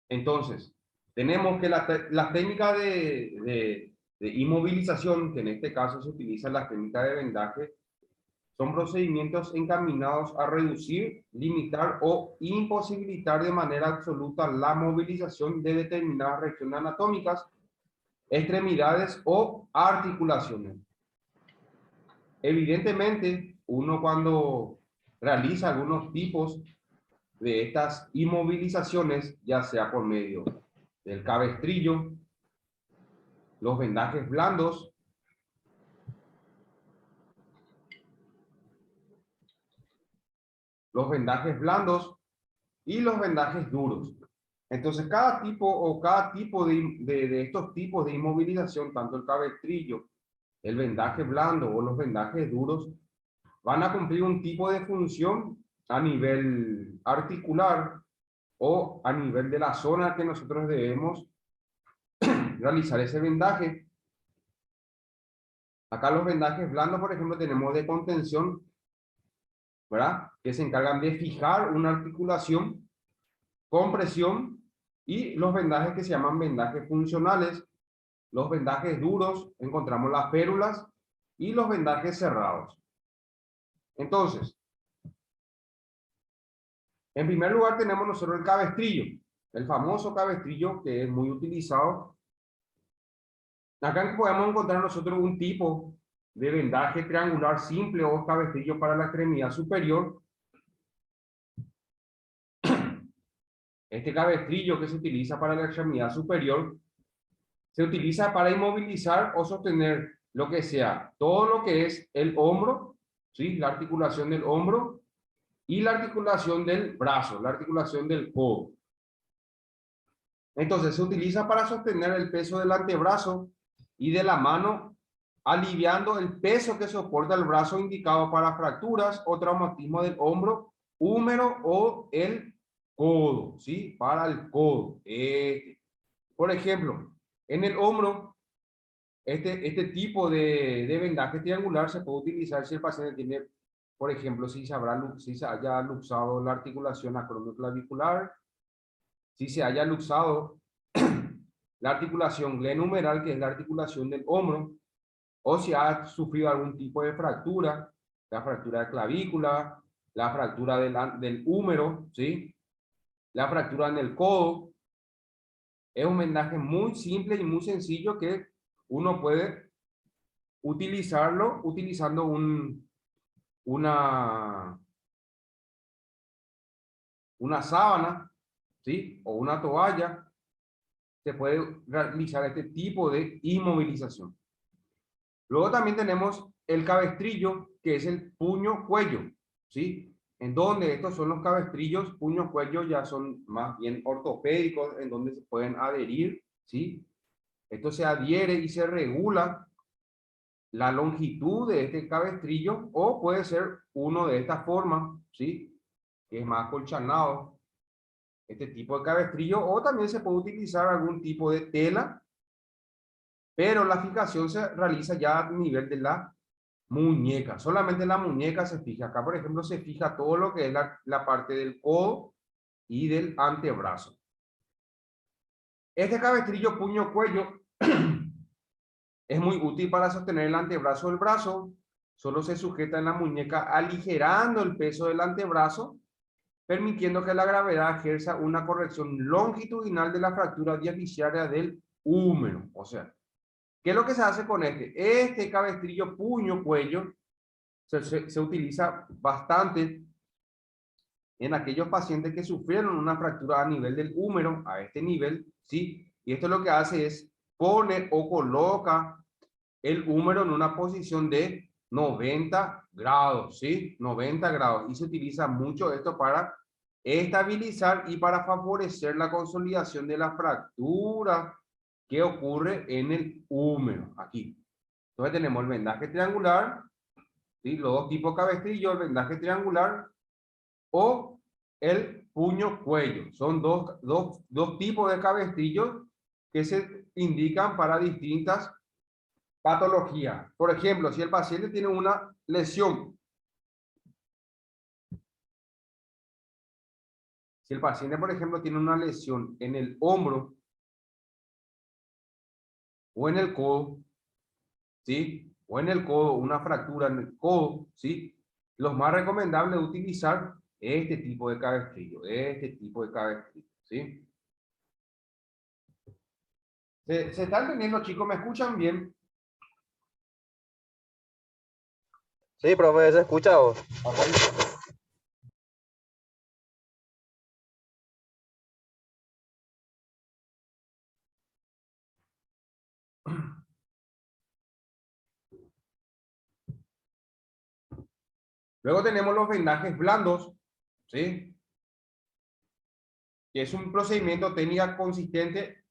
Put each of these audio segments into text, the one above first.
Entonces, tenemos que la técnica de inmovilización, que en este caso se utiliza la técnica de vendaje, son procedimientos encaminados a reducir, limitar o imposibilitar de manera absoluta la movilización de determinadas regiones anatómicas, extremidades o articulaciones. Evidentemente, uno cuando realiza algunos tipos de estas inmovilizaciones, ya sea por medio del cabestrillo, los vendajes blandos, y los vendajes duros. Entonces, cada tipo de estos tipos de inmovilización, tanto el cabestrillo, el vendaje blando o los vendajes duros, van a cumplir un tipo de función a nivel articular o a nivel de la zona que nosotros debemos realizar ese vendaje. Acá los vendajes blandos, por ejemplo, tenemos de contención, ¿verdad? Que se encargan de fijar una articulación, compresión, y los vendajes que se llaman vendajes funcionales. Los vendajes duros, encontramos las férulas, y los vendajes cerrados. Entonces, en primer lugar tenemos nosotros el cabestrillo, el famoso cabestrillo que es muy utilizado. Acá podemos encontrar nosotros un tipo de vendaje triangular simple o cabestrillo para la extremidad superior. Este cabestrillo que se utiliza para la extremidad superior se utiliza para inmovilizar o sostener lo que sea, todo lo que es el hombro, ¿sí? La articulación del hombro y la articulación del brazo, la articulación del codo. Entonces se utiliza para sostener el peso del antebrazo y de la mano, aliviando el peso que soporta el brazo indicado para fracturas o traumatismo del hombro, húmero o el codo, ¿sí? Para el codo. Por ejemplo, en el hombro, este tipo de vendaje triangular se puede utilizar si el paciente tiene, por ejemplo, si se haya luxado la articulación acromioclavicular, si se haya luxado la articulación glenohumeral, que es la articulación del hombro, o si ha sufrido algún tipo de fractura, la fractura de clavícula, la fractura del húmero, ¿sí? La fractura en el codo. Es un vendaje muy simple y muy sencillo que uno puede utilizarlo utilizando una sábana, ¿sí? O una toalla. Se puede realizar este tipo de inmovilización. Luego también tenemos el cabestrillo, que es el puño-cuello, ¿sí? En donde estos son los cabestrillos, puño-cuello ya son más bien ortopédicos, en donde se pueden adherir, ¿sí? Esto se adhiere y se regula la longitud de este cabestrillo, o puede ser uno de esta forma, ¿sí? Que es más acolchanado, este tipo de cabestrillo, o también se puede utilizar algún tipo de tela, pero la fijación se realiza ya a nivel de la muñeca. Solamente la muñeca se fija. Acá, por ejemplo, se fija todo lo que es la parte del codo y del antebrazo. Este cabestrillo puño-cuello es muy útil para sostener el antebrazo del brazo. Solo se sujeta en la muñeca aligerando el peso del antebrazo, permitiendo que la gravedad ejerza una corrección longitudinal de la fractura diafisiaria del húmero. O sea, ¿qué es lo que se hace con este? Este cabestrillo puño-cuello se utiliza bastante en aquellos pacientes que sufrieron una fractura a nivel del húmero, a este nivel, ¿sí? Y esto lo que hace es pone o coloca el húmero en una posición de 90 grados, ¿sí? 90 grados. Y se utiliza mucho esto para estabilizar y para favorecer la consolidación de la fractura que ocurre en el húmero, aquí. Entonces tenemos el vendaje triangular, ¿sí? Los dos tipos de cabestrillo, el vendaje triangular o el puño-cuello. Son dos tipos de cabestrillos que se indican para distintas patologías. Por ejemplo, si el paciente tiene una lesión, Si el paciente, por ejemplo, tiene una lesión en el hombro o en el codo, ¿sí? O en el codo, una fractura en el codo, ¿sí? Lo más recomendable es utilizar este tipo de cabestrillo, ¿sí? ¿Se está entendiendo, chicos? ¿Me escuchan bien? Sí, profe, ¿se escucha vos? Luego tenemos los vendajes blandos, ¿sí? Que es un procedimiento técnico consistente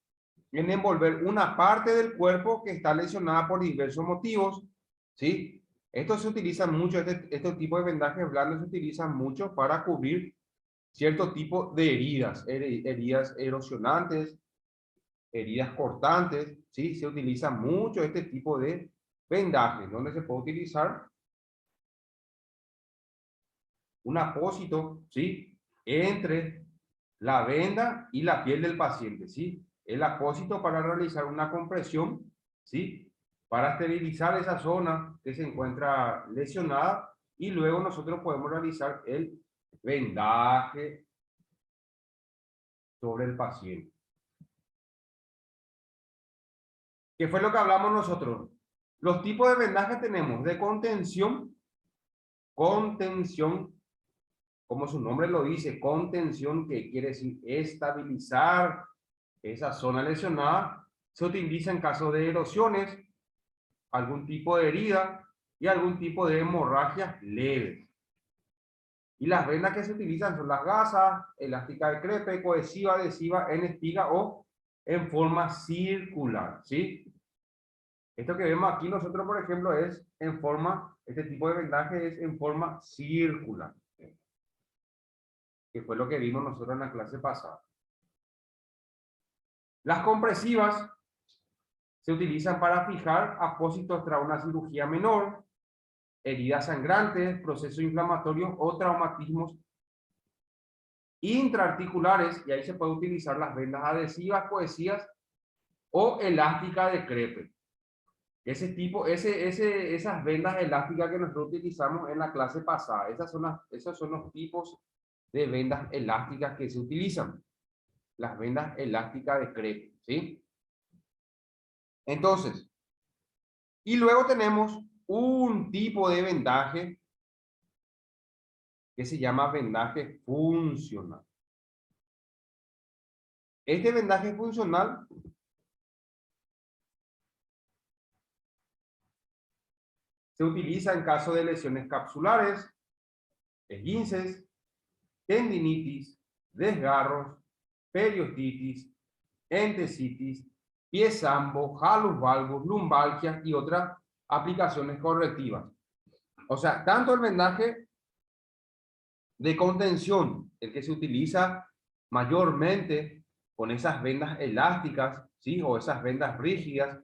en envolver una parte del cuerpo que está lesionada por diversos motivos, ¿sí? Esto se utiliza mucho, este tipo de vendajes blandos se utilizan mucho para cubrir cierto tipo de heridas, heridas erosionantes, heridas cortantes, ¿sí? Se utiliza mucho este tipo de vendajes, donde se puede utilizar un apósito, ¿sí? Entre la venda y la piel del paciente, ¿sí? El apósito para realizar una compresión, ¿sí? Para esterilizar esa zona que se encuentra lesionada y luego nosotros podemos realizar el vendaje sobre el paciente. ¿Qué fue lo que hablamos nosotros? Los tipos de vendaje tenemos de contención, como su nombre lo dice, contención, que quiere decir estabilizar esa zona lesionada, se utiliza en caso de erosiones, algún tipo de herida y algún tipo de hemorragias leves. Y las vendas que se utilizan son las gasas, elástica de crepe, cohesiva, adhesiva, en espiga o en forma circular, ¿sí? Esto que vemos aquí nosotros, por ejemplo, es en forma, este tipo de vendaje es en forma circular, que fue lo que vimos nosotros en la clase pasada. Las compresivas se utilizan para fijar apósitos tras una cirugía menor, heridas sangrantes, procesos inflamatorios o traumatismos intraarticulares, y ahí se puede utilizar las vendas adhesivas, cohesivas o elásticas de crepe. Esas vendas elásticas que nosotros utilizamos en la clase pasada, esos son los tipos de vendas elásticas que se utilizan. Las vendas elásticas de crepe, ¿sí? Entonces, y luego tenemos un tipo de vendaje que se llama vendaje funcional. Este vendaje funcional se utiliza en caso de lesiones capsulares, esguinces, tendinitis, desgarros, periostitis, entesitis, pies ambos, halus valgus, lumbalgias y otras aplicaciones correctivas. O sea, tanto el vendaje de contención, el que se utiliza mayormente con esas vendas elásticas, ¿sí? O esas vendas rígidas.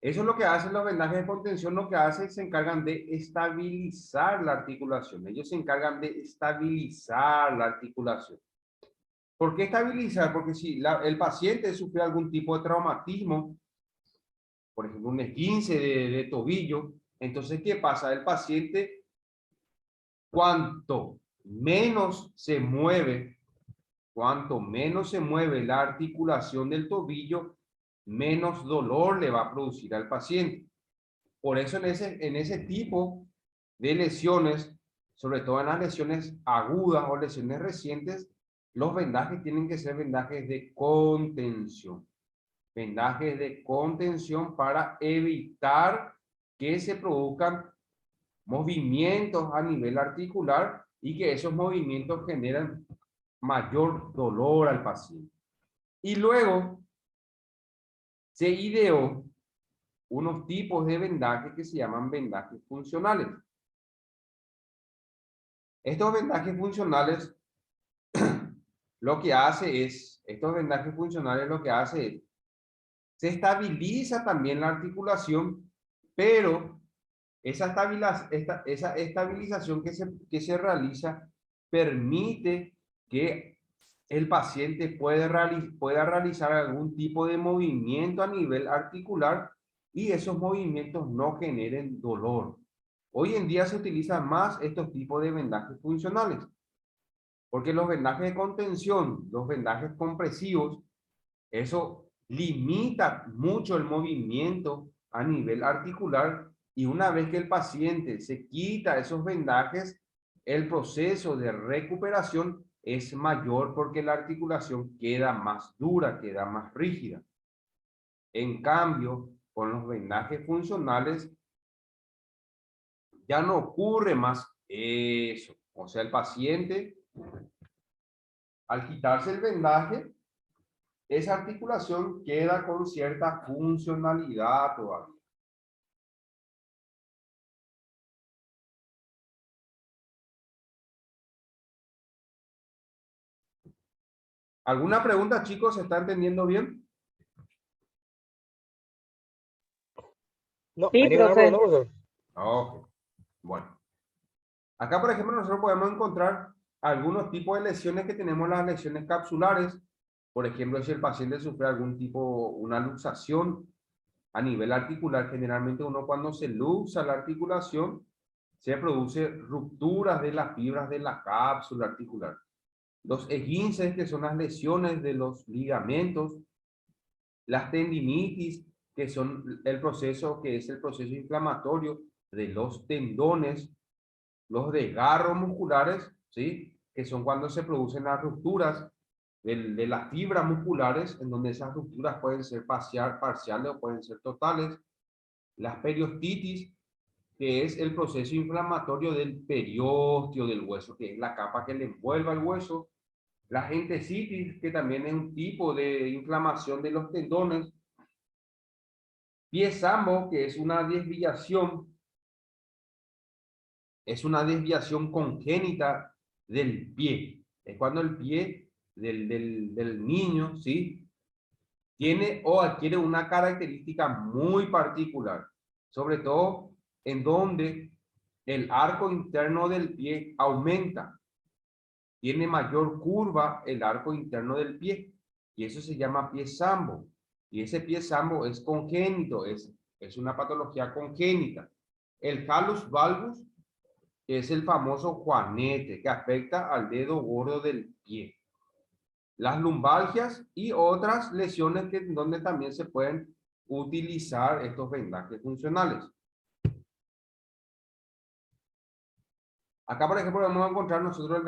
Eso es lo que hacen los vendajes de contención, lo que hacen, se encargan de estabilizar la articulación. Ellos se encargan de estabilizar la articulación. ¿Por qué estabilizar? Porque si el paciente sufre algún tipo de traumatismo, por ejemplo, un esguince de tobillo, entonces, ¿qué pasa? El paciente, cuanto menos se mueve, la articulación del tobillo, menos dolor le va a producir al paciente. Por eso en ese tipo de lesiones, sobre todo en las lesiones agudas o lesiones recientes, los vendajes tienen que ser vendajes de contención. Vendajes de contención para evitar que se produzcan movimientos a nivel articular y que esos movimientos generan mayor dolor al paciente. Y luego se ideó unos tipos de vendajes que se llaman vendajes funcionales. Estos vendajes funcionales estos vendajes funcionales lo que hace es, se estabiliza también la articulación, pero esa estabilización que se realiza permite que el paciente pueda realizar algún tipo de movimiento a nivel articular y esos movimientos no generen dolor. Hoy en día se utilizan más estos tipos de vendajes funcionales, porque los vendajes de contención, los vendajes compresivos, eso limita mucho el movimiento a nivel articular y una vez que el paciente se quita esos vendajes, el proceso de recuperación es mayor porque la articulación queda más dura, queda más rígida. En cambio, con los vendajes funcionales ya no ocurre más eso. O sea, el paciente, al quitarse el vendaje, esa articulación queda con cierta funcionalidad todavía. ¿Alguna pregunta, chicos? ¿Se está entendiendo bien? No, Sí, hay ninguna pregunta, profe. profesor. Ok. Bueno. Acá, por ejemplo, nosotros podemos encontrar algunos tipos de lesiones que tenemos, las lesiones capsulares. Por ejemplo, si el paciente sufre algún tipo, una luxación a nivel articular, generalmente uno cuando se luxa la articulación, se produce rupturas de las fibras de la cápsula articular. Los esguinces, que son las lesiones de los ligamentos, las tendinitis, que son el proceso, que es el proceso inflamatorio de los tendones, los desgarros musculares, ¿sí? Que son cuando se producen las rupturas de las fibras musculares, en donde esas rupturas pueden ser parciales o pueden ser totales. Las periostitis, que es el proceso inflamatorio del periósteo del hueso, que es la capa que le envuelve al hueso. La entesitis, que también es un tipo de inflamación de los tendones. Pie sambo, que es una desviación congénita del pie. Es cuando el pie del niño, ¿sí? Tiene o adquiere una característica muy particular, sobre todo en donde el arco interno del pie aumenta, tiene mayor curva el arco interno del pie, y eso se llama pie sambo, y ese pie sambo es congénito, es una patología congénita. El hallux valgus, que es el famoso juanete, que afecta al dedo gordo del pie. Las lumbalgias y otras lesiones donde también se pueden utilizar estos vendajes funcionales. Acá, por ejemplo, vamos a encontrar nosotros el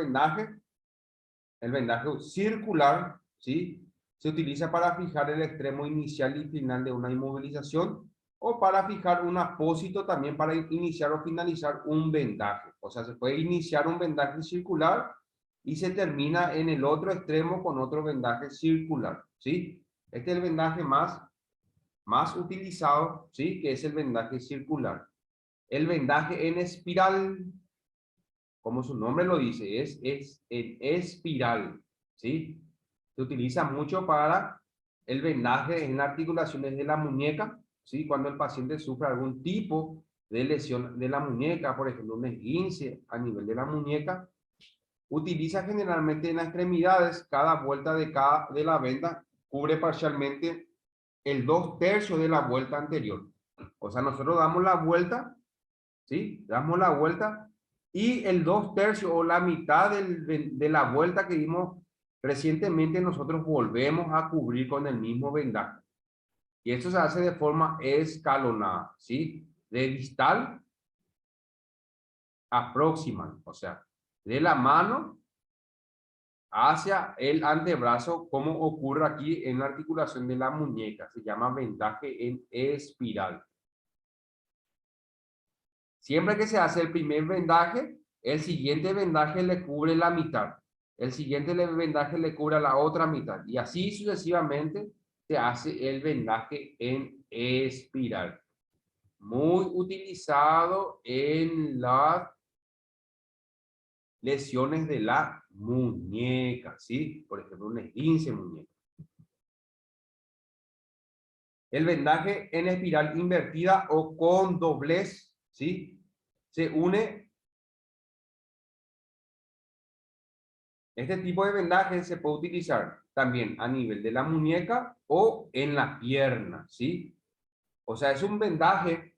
vendaje circular, ¿sí? Se utiliza para fijar el extremo inicial y final de una inmovilización o para fijar un apósito también para iniciar o finalizar un vendaje. O sea, se puede iniciar un vendaje circular y se termina en el otro extremo con otro vendaje circular, ¿sí? Este es el vendaje más utilizado, ¿sí? Que es el vendaje circular. El vendaje en espiral, como su nombre lo dice, es en espiral, ¿sí? Se utiliza mucho para el vendaje en articulaciones de la muñeca, ¿sí? Cuando el paciente sufre algún tipo de lesión de la muñeca, por ejemplo, un esguince a nivel de la muñeca, utiliza generalmente en las extremidades, cada vuelta de la venda cubre parcialmente el 2/3 de la vuelta anterior. O sea, nosotros damos la vuelta, ¿sí? Damos la vuelta y el 2/3 o la mitad de la vuelta que dimos recientemente nosotros volvemos a cubrir con el mismo vendaje. Y esto se hace de forma escalonada, ¿sí? De distal a proximal, o sea, de la mano hacia el antebrazo, como ocurre aquí en la articulación de la muñeca. Se llama vendaje en espiral. Siempre que se hace el primer vendaje, el siguiente vendaje le cubre la mitad. El siguiente vendaje le cubre la otra mitad. Y así sucesivamente se hace el vendaje en espiral. Muy utilizado en las lesiones de la muñeca, ¿sí? Por ejemplo, un esguince muñeca. El vendaje en espiral invertida o con doblez, ¿sí? Se une Este tipo de vendaje se puede utilizar también a nivel de la muñeca o en la pierna, ¿sí? O sea, es un vendaje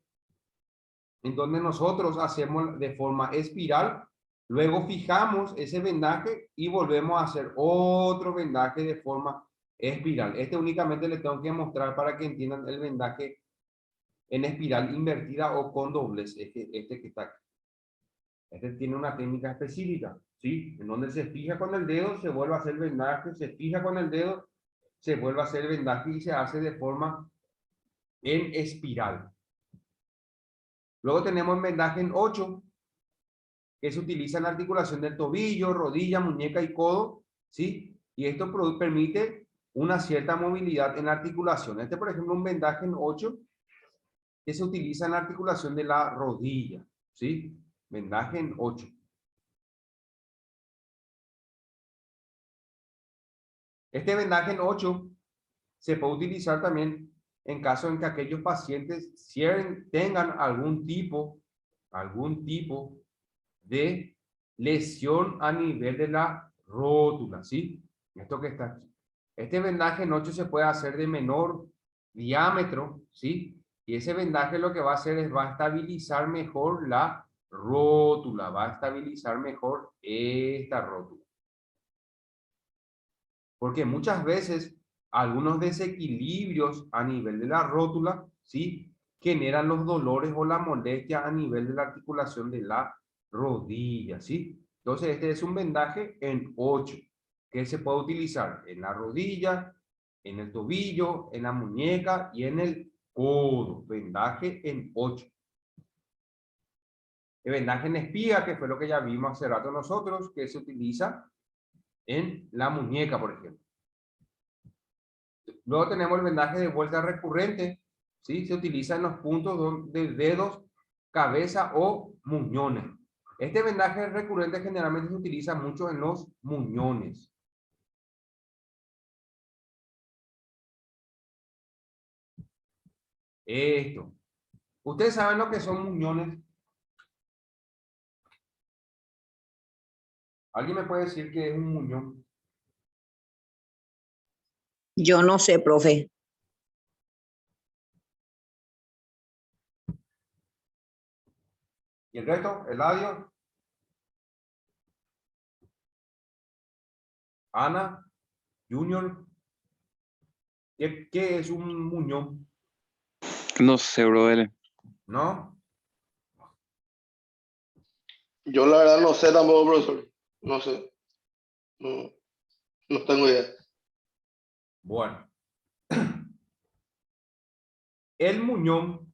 en donde nosotros hacemos de forma espiral, luego fijamos ese vendaje y volvemos a hacer otro vendaje de forma espiral. Este únicamente les tengo que mostrar para que entiendan el vendaje en espiral invertida o con doblez, este que está aquí. Este tiene una técnica específica, ¿sí? En donde se fija con el dedo, se vuelve a hacer vendaje, se fija con el dedo, se vuelve a hacer vendaje y se hace de forma en espiral. Luego tenemos vendaje en 8, que se utiliza en la articulación del tobillo, rodilla, muñeca y codo, ¿sí? Y esto permite una cierta movilidad en la articulación. Este, por ejemplo, un vendaje en 8 que se utiliza en la articulación de la rodilla, ¿sí? Vendaje en 8. Este vendaje en 8 se puede utilizar también en caso en que aquellos pacientes tengan algún tipo de lesión a nivel de la rótula, ¿sí? Esto que está aquí. Este vendaje en 8 se puede hacer de menor diámetro, ¿sí? Y ese vendaje lo que va a hacer es va a estabilizar mejor la rótula, va a estabilizar mejor esta rótula. Porque muchas veces algunos desequilibrios a nivel de la rótula, ¿sí? Generan los dolores o la molestia a nivel de la articulación de la rodilla, ¿sí? Entonces, este es un vendaje en 8, que se puede utilizar en la rodilla, en el tobillo, en la muñeca y en el codo. Vendaje en 8. El vendaje en espiga, que fue lo que ya vimos hace rato nosotros, que se utiliza en la muñeca, por ejemplo. Luego tenemos el vendaje de vuelta recurrente, ¿sí? Se utiliza en los puntos de dedos, cabeza o muñones. Este vendaje recurrente generalmente se utiliza mucho en los muñones. Esto. ¿Ustedes saben lo que son muñones? ¿Alguien me puede decir qué es un muñón? Yo no sé, profe. ¿Y el resto? ¿Eladio? ¿Ana? ¿Junior? ¿Qué es un muñón? No sé, brother. ¿No? Yo la verdad no sé tampoco, profesor. No sé. No, no tengo idea. Bueno. El muñón,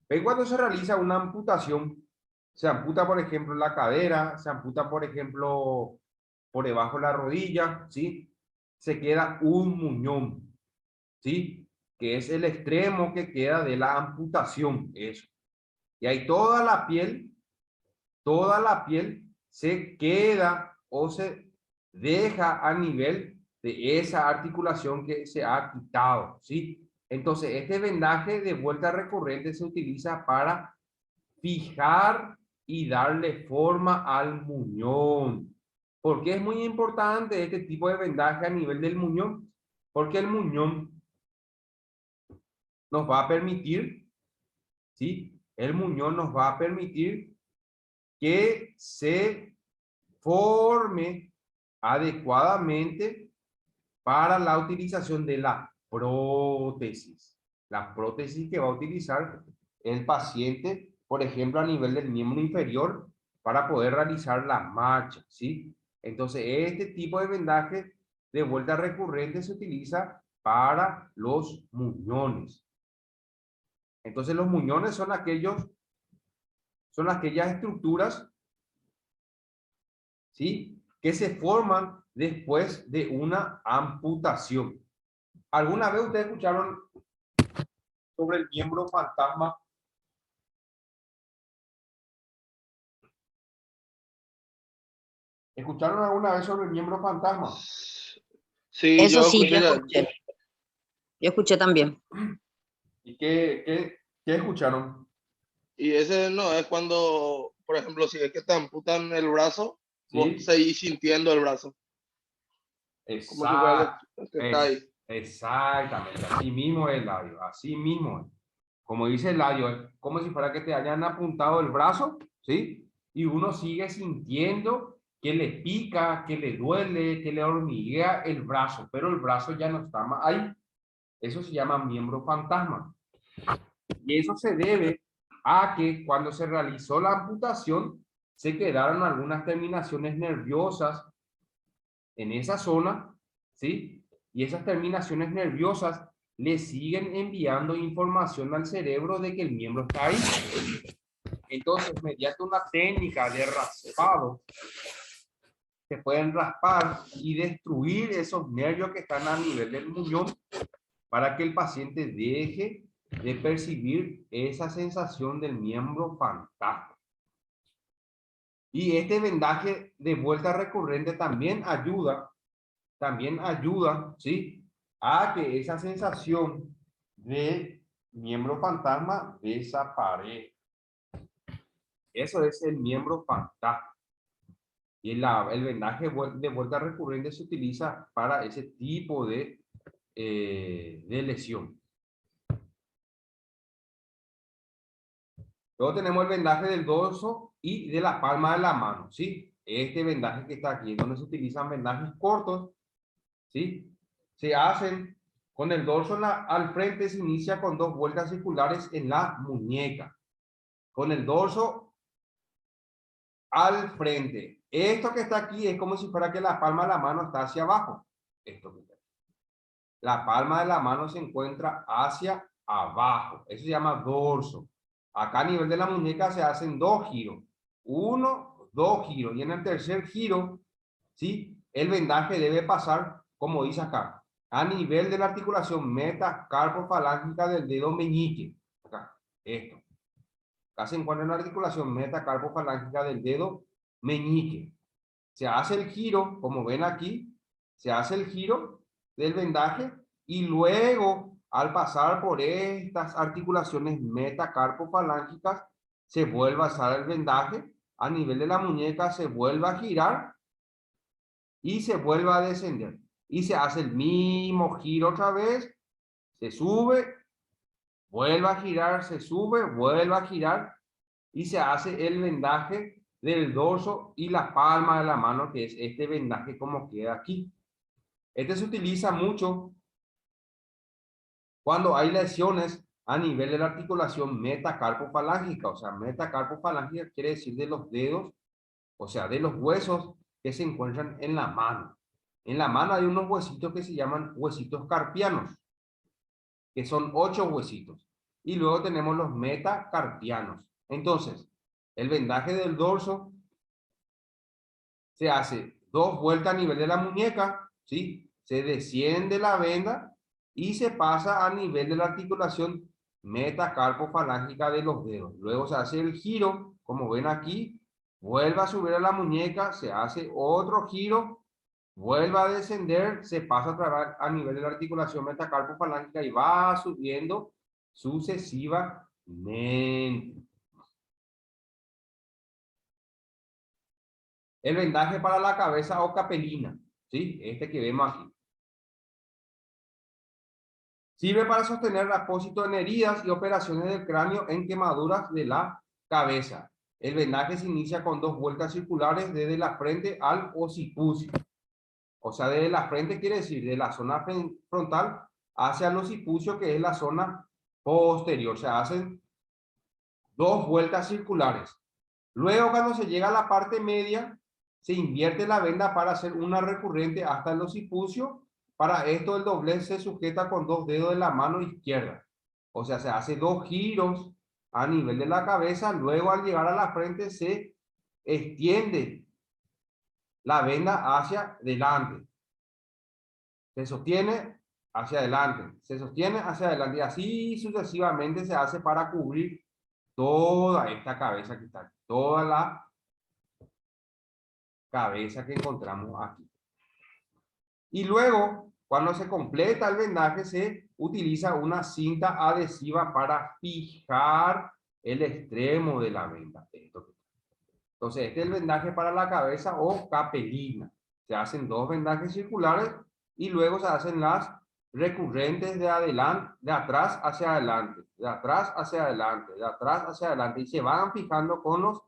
¿ven cuando se realiza una amputación? Se amputa, por ejemplo, la cadera, se amputa, por ejemplo, por debajo de la rodilla, ¿sí? Se queda un muñón, ¿sí? Que es el extremo que queda de la amputación, eso. Y ahí toda la piel se queda o se deja a nivel de esa articulación que se ha quitado, ¿sí? Entonces, este vendaje de vuelta recurrente se utiliza para fijar y darle forma al muñón. ¿Por qué es muy importante este tipo de vendaje a nivel del muñón? Porque el muñón nos va a permitir, ¿sí? El muñón nos va a permitir que se forme adecuadamente para la utilización de la prótesis. La prótesis que va a utilizar el paciente, por ejemplo, a nivel del miembro inferior para poder realizar la marcha, ¿sí? Entonces, este tipo de vendaje de vuelta recurrente se utiliza para los muñones. Entonces, los muñones son aquellas estructuras, ¿sí? Que se forman después de una amputación. ¿Alguna vez ustedes escucharon sobre el miembro fantasma? ¿Escucharon alguna vez sobre el miembro fantasma? Sí, Eso yo sí, yo escuché ya. escuché. Yo escuché también. ¿Y qué escucharon? Y ese no es cuando, por ejemplo, si es que te amputan el brazo ¿sí? Vos seguís sintiendo el brazo. Como si fuera que está ahí. Exactamente, así mismo es el labio, así mismo es. Como dice el labio, es como si fuera que te hayan apuntado el brazo, ¿sí? Y uno sigue sintiendo que le pica, que le duele, que le hormiguea el brazo, pero el brazo ya no está más ahí. Eso se llama miembro fantasma. Y eso se debe a que cuando se realizó la amputación, se quedaron algunas terminaciones nerviosas en esa zona, ¿sí? Y esas terminaciones nerviosas le siguen enviando información al cerebro de que el miembro está ahí. Entonces, mediante una técnica de raspado, se pueden raspar y destruir esos nervios que están a nivel del muñón para que el paciente deje de percibir esa sensación del miembro fantasma. Y este vendaje de vuelta recurrente también ayuda, ¿sí? A que esa sensación de miembro fantasma desaparezca. Eso es el miembro fantasma. Y el vendaje de vuelta recurrente se utiliza para ese tipo de lesión. Luego tenemos el vendaje del dorso y de la palma de la mano, ¿sí? Este vendaje que está aquí es donde se utilizan vendajes cortos, ¿sí? Se hacen con el dorso al frente, se inicia con 2 vueltas circulares en la muñeca. Con el dorso al frente. Esto que está aquí es como si fuera que la palma de la mano está hacia abajo. Esto que está aquí. La palma de la mano se encuentra hacia abajo. Eso se llama dorso. Acá a nivel de la muñeca se hacen 2 giros. 1, 2 giros. Y en el tercer giro, ¿sí? El vendaje debe pasar, como dice acá, a nivel de la articulación metacarpofalángica del dedo meñique. Acá, esto. Acá se encuentra en la articulación metacarpofalángica del dedo meñique. Se hace el giro, como ven aquí, se hace el giro del vendaje y luego, al pasar por estas articulaciones metacarpofalángicas, se vuelve a hacer el vendaje, a nivel de la muñeca se vuelve a girar y se vuelve a descender. Y se hace el mismo giro otra vez, se sube, vuelve a girar, se sube, vuelve a girar y se hace el vendaje del dorso y la palma de la mano, que es este vendaje como queda aquí. Este se utiliza mucho cuando hay lesiones a nivel de la articulación metacarpofalángica, o sea, metacarpofalángica quiere decir de los dedos, o sea, de los huesos que se encuentran en la mano. En la mano hay unos huesitos que se llaman huesitos carpianos, que son 8 huesitos. Y luego tenemos los metacarpianos. Entonces, el vendaje del dorso se hace 2 vueltas a nivel de la muñeca, ¿sí? Se desciende la venda y se pasa a nivel de la articulación metacarpofalángica de los dedos. Luego se hace el giro, como ven aquí, vuelve a subir a la muñeca, se hace otro giro, vuelve a descender, se pasa otra vez a nivel de la articulación metacarpofalángica y va subiendo sucesivamente. El vendaje para la cabeza o capelina, ¿sí? Este que vemos aquí. Sirve para sostener apósito en heridas y operaciones del cráneo en quemaduras de la cabeza. El vendaje se inicia con 2 vueltas circulares desde la frente al occipucio. O sea, desde la frente quiere decir de la zona frontal hacia el occipucio, que es la zona posterior. Se hacen 2 vueltas circulares. Luego, cuando se llega a la parte media, se invierte la venda para hacer una recurrente hasta el occipucio. Para esto el doblez se sujeta con 2 dedos de la mano izquierda. O sea, se hace 2 giros a nivel de la cabeza. Luego, al llegar a la frente, se extiende la venda hacia adelante. Se sostiene hacia adelante. Se sostiene hacia adelante. Y así sucesivamente se hace para cubrir toda esta cabeza que está aquí. Toda la cabeza que encontramos aquí. Y luego, cuando se completa el vendaje, se utiliza una cinta adhesiva para fijar el extremo de la venda. Entonces, este es el vendaje para la cabeza o capelina. Se hacen 2 vendajes circulares y luego se hacen las recurrentes de adelante, de atrás hacia adelante, de atrás hacia adelante, de atrás hacia adelante y se van fijando con los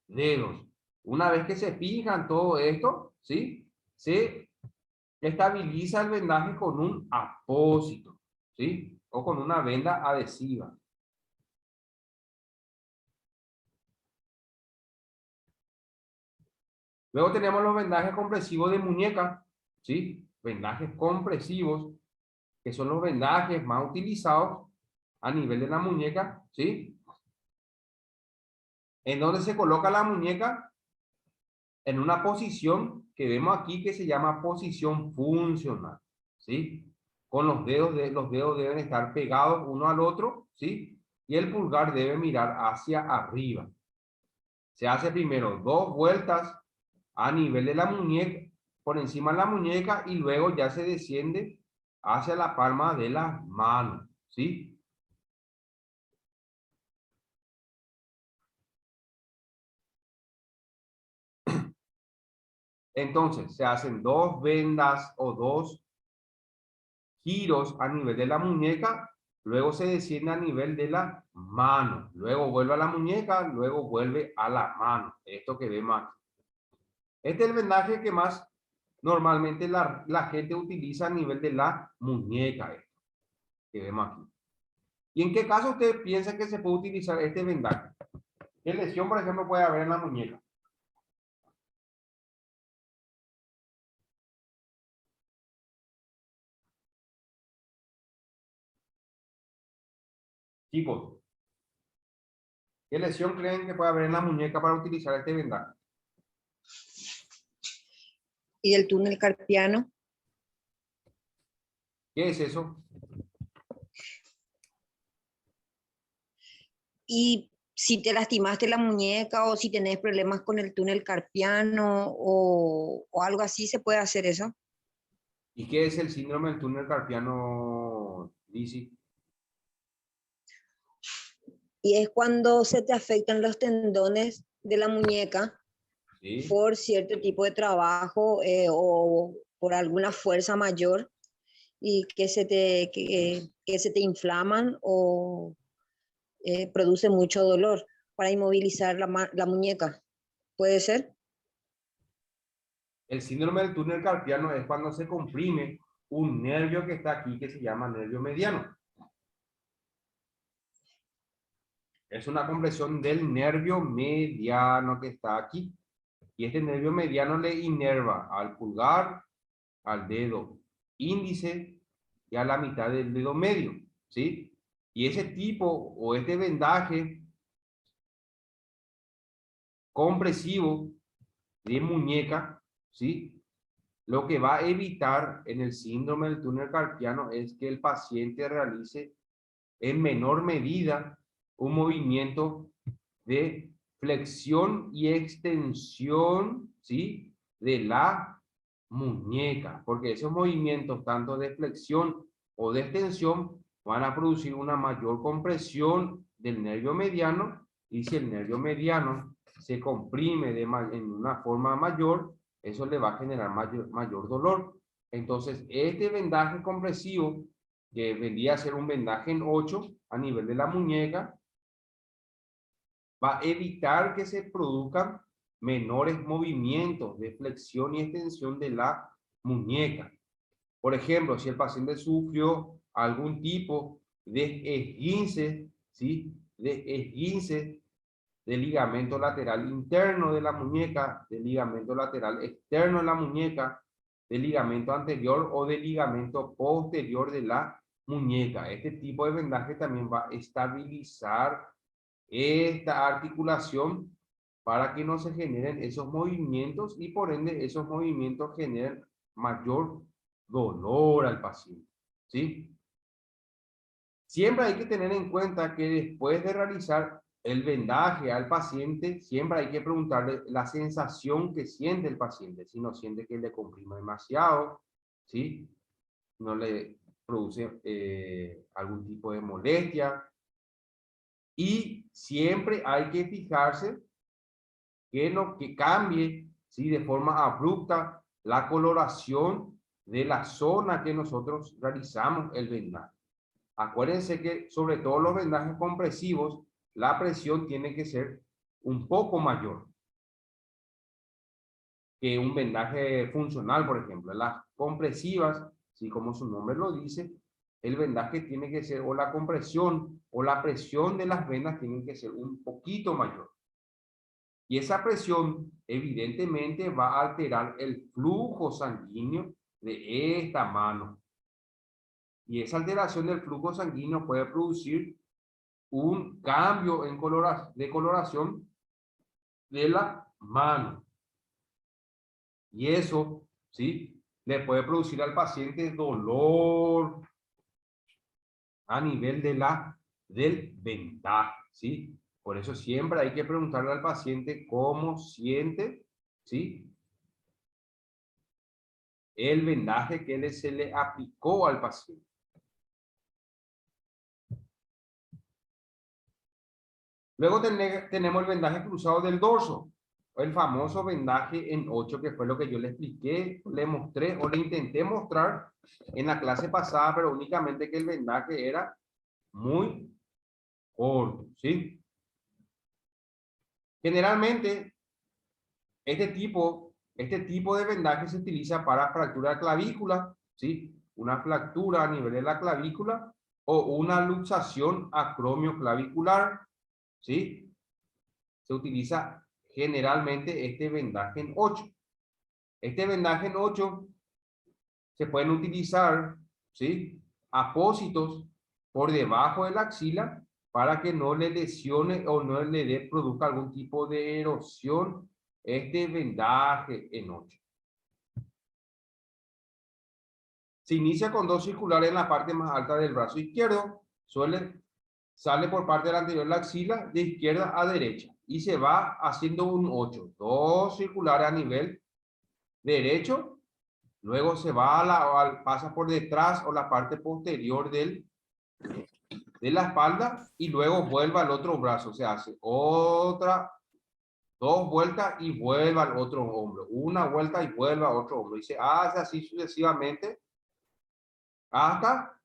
dedos. Una vez que se fijan todo esto, ¿sí? Se estabiliza el vendaje con un apósito, ¿sí? O con una venda adhesiva. Luego tenemos los vendajes compresivos de muñeca, ¿sí? Vendajes compresivos, que son los vendajes más utilizados a nivel de la muñeca, ¿sí? En donde se coloca la muñeca en una posición que vemos aquí que se llama posición funcional, ¿sí? Con los dedos deben estar pegados uno al otro, ¿sí? Y el pulgar debe mirar hacia arriba. Se hace primero 2 vueltas a nivel de la muñeca, por encima de la muñeca, y luego ya se desciende hacia la palma de las manos, ¿sí? Entonces, se hacen 2 vendas o 2 giros a nivel de la muñeca, luego se desciende a nivel de la mano, luego vuelve a la muñeca, luego vuelve a la mano. Esto que vemos aquí. Este es el vendaje que más normalmente la gente utiliza a nivel de la muñeca, esto que vemos aquí. ¿Y en qué caso usted piensa que se puede utilizar este vendaje? ¿Qué lesión, por ejemplo, puede haber en la muñeca? Chicos, ¿qué lesión creen que puede haber en la muñeca para utilizar este vendaje? ¿Y del túnel carpiano? ¿Qué es eso? Y si te lastimaste la muñeca o si tenés problemas con el túnel carpiano o algo así, ¿se puede hacer eso? ¿Y qué es el síndrome del túnel carpiano, Lizzy? Y es cuando se te afectan los tendones de la muñeca ¿Sí? por cierto tipo de trabajo o por alguna fuerza mayor y que se te inflaman o produce mucho dolor para inmovilizar la muñeca. ¿Puede ser? El síndrome del túnel carpiano es cuando se comprime un nervio que está aquí que se llama nervio mediano. Es una compresión del nervio mediano que está aquí. Y este nervio mediano le inerva al pulgar, al dedo índice y a la mitad del dedo medio, ¿sí? Y ese tipo o este vendaje compresivo de muñeca, ¿sí? Lo que va a evitar en el síndrome del túnel carpiano es que el paciente realice en menor medida un movimiento de flexión y extensión, ¿sí? De la muñeca, porque esos movimientos, tanto de flexión o de extensión, van a producir una mayor compresión del nervio mediano, y si el nervio mediano se comprime en una forma mayor, eso le va a generar mayor dolor. Entonces, este vendaje compresivo, que vendría a ser un vendaje en 8 a nivel de la muñeca, va a evitar que se produzcan menores movimientos de flexión y extensión de la muñeca. Por ejemplo, si el paciente sufrió algún tipo de esguince, ¿sí? De esguince del ligamento lateral interno de la muñeca, del ligamento lateral externo de la muñeca, del ligamento anterior o del ligamento posterior de la muñeca. Este tipo de vendaje también va a estabilizar esta articulación para que no se generen esos movimientos y por ende esos movimientos generen mayor dolor al paciente, ¿sí? Siempre hay que tener en cuenta que después de realizar el vendaje al paciente, siempre hay que preguntarle la sensación que siente el paciente, si no siente que le comprime demasiado, ¿sí? No le produce algún tipo de molestia. Y siempre hay que fijarse que cambie, ¿sí?, de forma abrupta la coloración de la zona que nosotros realizamos el vendaje. Acuérdense que sobre todo los vendajes compresivos, la presión tiene que ser un poco mayor que un vendaje funcional, por ejemplo. Las compresivas, ¿sí?, como su nombre lo dice, el vendaje tiene que ser, o la compresión o la presión de las vendas tienen que ser un poquito mayor. Y esa presión evidentemente va a alterar el flujo sanguíneo de esta mano. Y esa alteración del flujo sanguíneo puede producir un cambio en de coloración de la mano. Y eso, ¿sí?, le puede producir al paciente dolor a nivel del vendaje, ¿sí? Por eso siempre hay que preguntarle al paciente cómo siente, ¿sí?, el vendaje que se le aplicó al paciente. Luego tenemos el vendaje cruzado del dorso, el famoso vendaje en 8, que fue lo que yo le expliqué, le mostré o le intenté mostrar en la clase pasada, pero únicamente que el vendaje era muy corto, ¿sí? Generalmente, este tipo de vendaje se utiliza para fractura de clavícula, ¿sí? Una fractura a nivel de la clavícula o una luxación acromioclavicular, ¿sí? Se utiliza generalmente este vendaje en 8. Este vendaje en 8 se pueden utilizar, ¿sí?, apósitos por debajo de la axila para que no le lesione o no le produzca algún tipo de erosión este vendaje en 8. Se inicia con 2 circulares en la parte más alta del brazo izquierdo, sale por parte de la anterior de la axila de izquierda a derecha y se va haciendo un 8, 2 circulares a nivel derecho, luego se va pasa por detrás o la parte posterior de la espalda y luego vuelve al otro brazo, se hace otra, 2 vueltas y vuelve al otro hombro, una vuelta y vuelve a otro hombro y se hace así sucesivamente hasta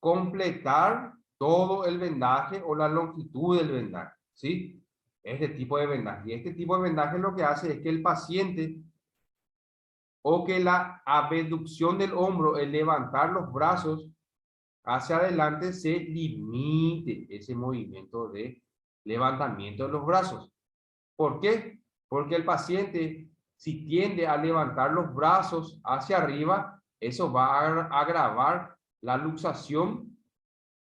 completar todo el vendaje o la longitud del vendaje, ¿sí? Este tipo de vendaje. Y este tipo de vendaje lo que hace es que el paciente o que la abducción del hombro, el levantar los brazos hacia adelante, se limite ese movimiento de levantamiento de los brazos. ¿Por qué? Porque el paciente, si tiende a levantar los brazos hacia arriba, eso va a agravar la luxación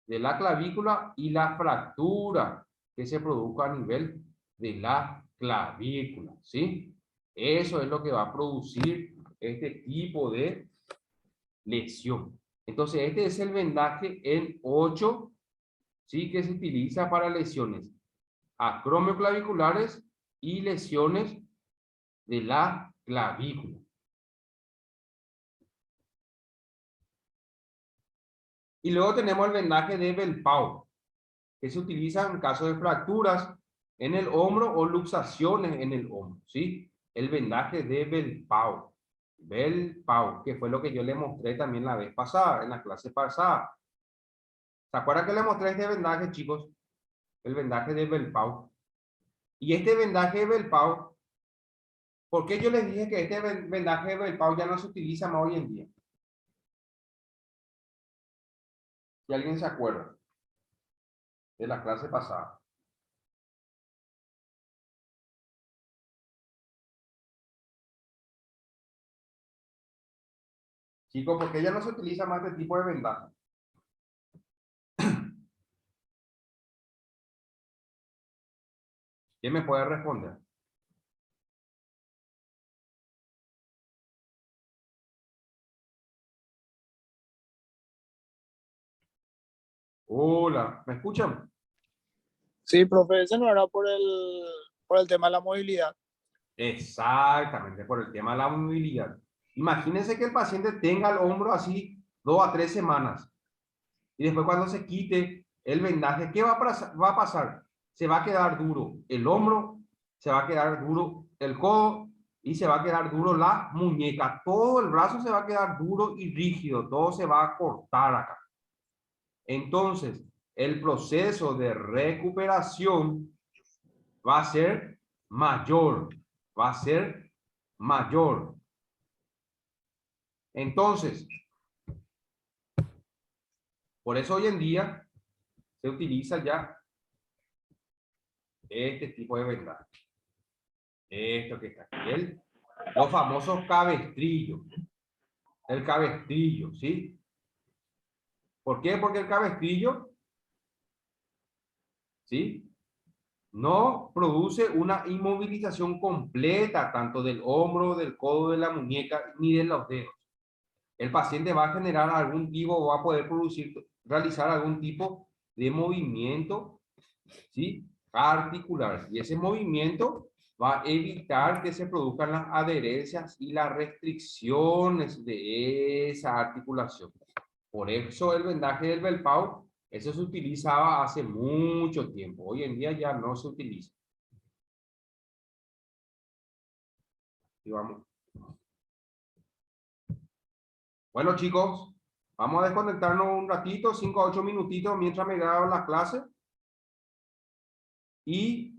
de la clavícula y la fractura que se produzca a nivel de la clavícula, ¿sí? Eso es lo que va a producir este tipo de lesión. Entonces, este es el vendaje en 8, ¿sí?, que se utiliza para lesiones acromioclaviculares y lesiones de la clavícula. Y luego tenemos el vendaje de Bellpaul, que se utiliza en caso de fracturas en el hombro o luxaciones en el hombro, ¿sí? El vendaje de Bellpaul. Bellpaul, que fue lo que yo le mostré también la vez pasada, en la clase pasada. ¿Se acuerdan que le mostré este vendaje, chicos? El vendaje de Bellpaul. Y este vendaje de Bellpaul, ¿por qué yo les dije que este vendaje de Bellpaul ya no se utiliza más hoy en día? Si alguien se acuerda de la clase pasada. Chicos, ¿por qué ya no se utiliza más este tipo de vendaje? ¿Quién me puede responder? Hola, ¿me escuchan? Sí, profe, ese no era por el tema de la movilidad. Exactamente, por el tema de la movilidad. Imagínense que el paciente tenga el hombro así 2 a 3 semanas. Y después cuando se quite el vendaje, ¿qué va a pasar? Se va a quedar duro el hombro, se va a quedar duro el codo y se va a quedar duro la muñeca. Todo el brazo se va a quedar duro y rígido. Todo se va a cortar acá. Entonces, el proceso de recuperación va a ser mayor. Va a ser mayor. Entonces, por eso hoy en día se utiliza ya este tipo de vendaje. Esto que está aquí. Los famosos cabestrillos. El cabestrillo, ¿sí? ¿Por qué? Porque el cabestrillo, ¿sí? No produce una inmovilización completa, tanto del hombro, del codo, de la muñeca, ni de los dedos. El paciente va a generar algún tipo, va a poder realizar algún tipo de movimiento, ¿sí? Articular. Y ese movimiento va a evitar que se produzcan las adherencias y las restricciones de esa articulación. Por eso el vendaje del Belpau, eso se utilizaba hace mucho tiempo. Hoy en día ya no se utiliza. Y vamos. Bueno, chicos, vamos a desconectarnos un ratito, 5 a 8 minutitos, mientras me grabo la clase. Y